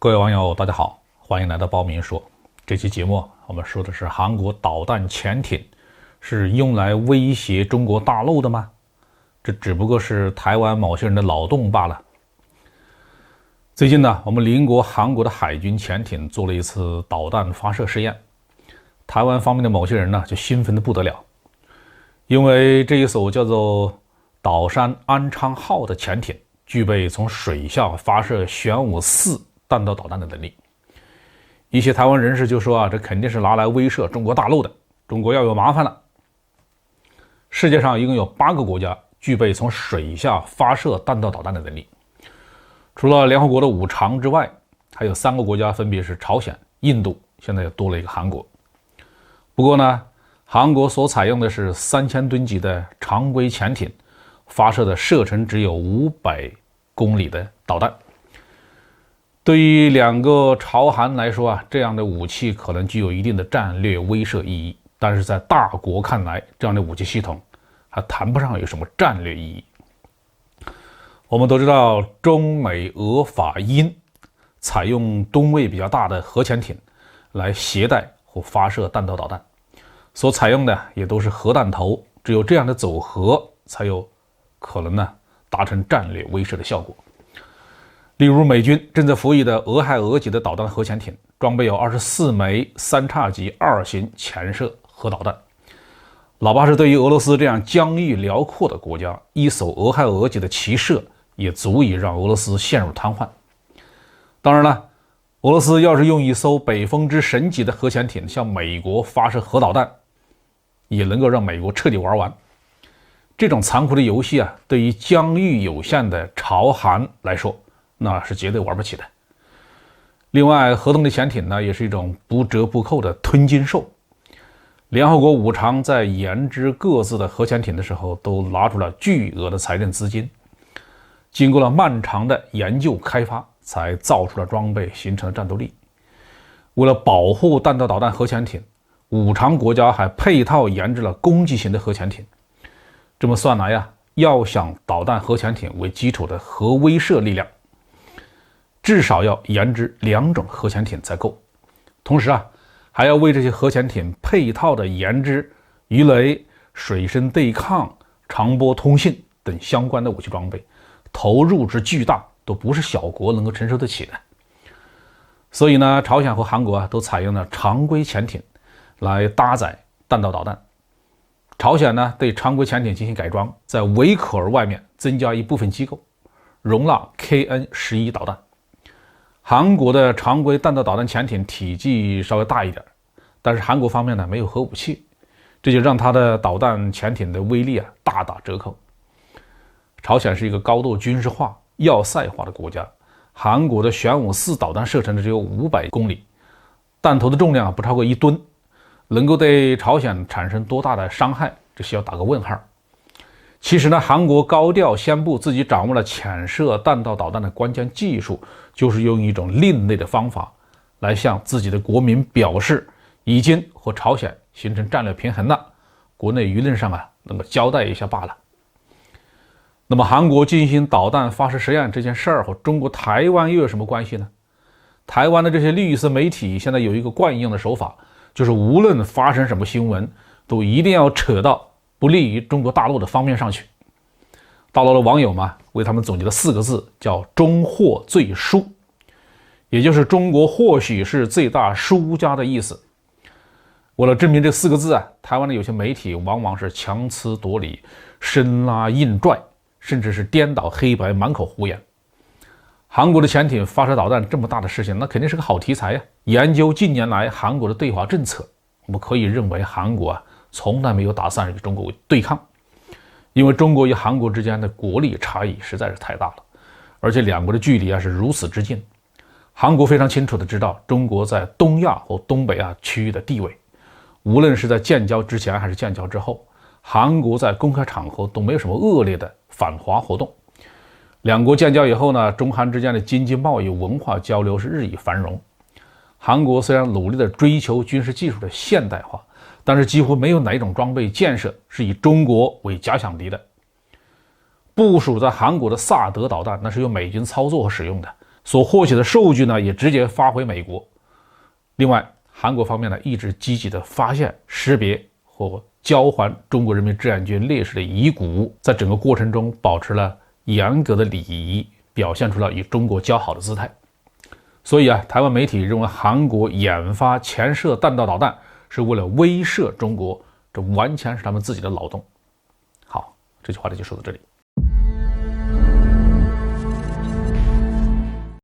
各位网友，大家好，欢迎来到包明说。这期节目我们说的是韩国导弹潜艇是用来威胁中国大陆的吗？这只不过是台湾某些人的脑洞罢了。最近呢，我们邻国韩国的海军潜艇做了一次导弹发射试验，台湾方面的某些人呢就兴奋得不得了，因为这一艘叫做岛山安昌号的潜艇具备从水下发射玄武4弹道导弹的能力。一些台湾人士就说这肯定是拿来威慑中国大陆的，中国要有麻烦了。世界上一共有8个国家具备从水下发射弹道导弹的能力，除了联合国的5常之外，还有3个国家分别是朝鲜、印度，现在又多了一个韩国。不过呢，韩国所采用的是3000吨级的常规潜艇，发射的射程只有500公里的导弹。对于2个朝韩来说这样的武器可能具有一定的战略威慑意义，但是在大国看来，这样的武器系统还谈不上有什么战略意义。我们都知道，中美俄法英采用吨位比较大的核潜艇来携带或发射弹道导弹，所采用的也都是核弹头，只有这样的组合才有可能达成战略威慑的效果。例如，美军正在服役的俄亥俄级的导弹核潜艇装备有24枚3叉戟2型潜射核导弹，哪怕是对于俄罗斯这样疆域辽阔的国家，一艘俄亥俄级的齐射也足以让俄罗斯陷入瘫痪。当然了，俄罗斯要是用一艘北风之神级的核潜艇向美国发射核导弹，也能够让美国彻底玩完。这种残酷的游戏对于疆域有限的朝韩来说，那是绝对玩不起的。另外，核动力潜艇也是一种不折不扣的吞金兽。联合国5常在研制各自的核潜艇的时候，都拿出了巨额的财政资金，经过了漫长的研究开发，才造出了装备，形成了战斗力。为了保护弹道导弹核潜艇，5常国家还配套研制了攻击型的核潜艇。这么算来要想导弹核潜艇为基础的核威慑力量，至少要研制2种核潜艇才够。同时还要为这些核潜艇配套的研制鱼雷、水深对抗、长波通信等相关的武器装备，投入之巨大，都不是小国能够承受得起的。所以呢，朝鲜和韩国都采用了常规潜艇来搭载弹道导弹。朝鲜呢对常规潜艇进行改装，在尾壳外面增加一部分机构，容纳 KN-11 导弹。韩国的常规弹道导弹潜艇体积稍微大一点，但是韩国方面没有核武器，这就让它的导弹潜艇的威力大打折扣。朝鲜是一个高度军事化、要塞化的国家，韩国的玄武4导弹射程只有500公里，弹头的重量不超过1吨，能够对朝鲜产生多大的伤害，这需要打个问号。其实呢，韩国高调宣布自己掌握了潜射弹道导弹的关键技术，就是用一种另类的方法来向自己的国民表示已经和朝鲜形成战略平衡了，国内舆论上能够交代一下罢了。那么韩国进行导弹发射实验这件事儿和中国台湾又有什么关系呢？台湾的这些绿色媒体现在有一个惯用的手法，就是无论发生什么新闻，都一定要扯到不利于中国大陆的方面上去。大陆的网友为他们总结了4个字，叫中获最输，也就是中国或许是最大输家的意思。为了证明这4个字台湾的有些媒体往往是强词夺理、生拉硬拽，甚至是颠倒黑白，满口胡言。韩国的潜艇发射导弹这么大的事情，那肯定是个好题材研究近年来韩国的对华政策，我们可以认为韩国从来没有打算与中国对抗，因为中国与韩国之间的国力差异实在是太大了，而且2国的距离是如此之近。韩国非常清楚地知道中国在东亚和东北区域的地位，无论是在建交之前还是建交之后，韩国在公开场合都没有什么恶劣的反华活动。2国建交以后呢，中韩之间的经济贸易文化交流是日益繁荣。韩国虽然努力地追求军事技术的现代化，但是几乎没有哪一种装备建设是以中国为假想敌的。部署在韩国的萨德导弹那是由美军操作和使用的，所获取的数据呢也直接发回美国。另外，韩国方面呢一直积极的发现、识别或交还中国人民志愿军烈士的遗骨，在整个过程中保持了严格的礼仪，表现出了与中国交好的姿态。所以台湾媒体认为韩国研发潜射弹道导弹是为了威慑中国，这完全是他们自己的脑洞。好，这句话就说到这里。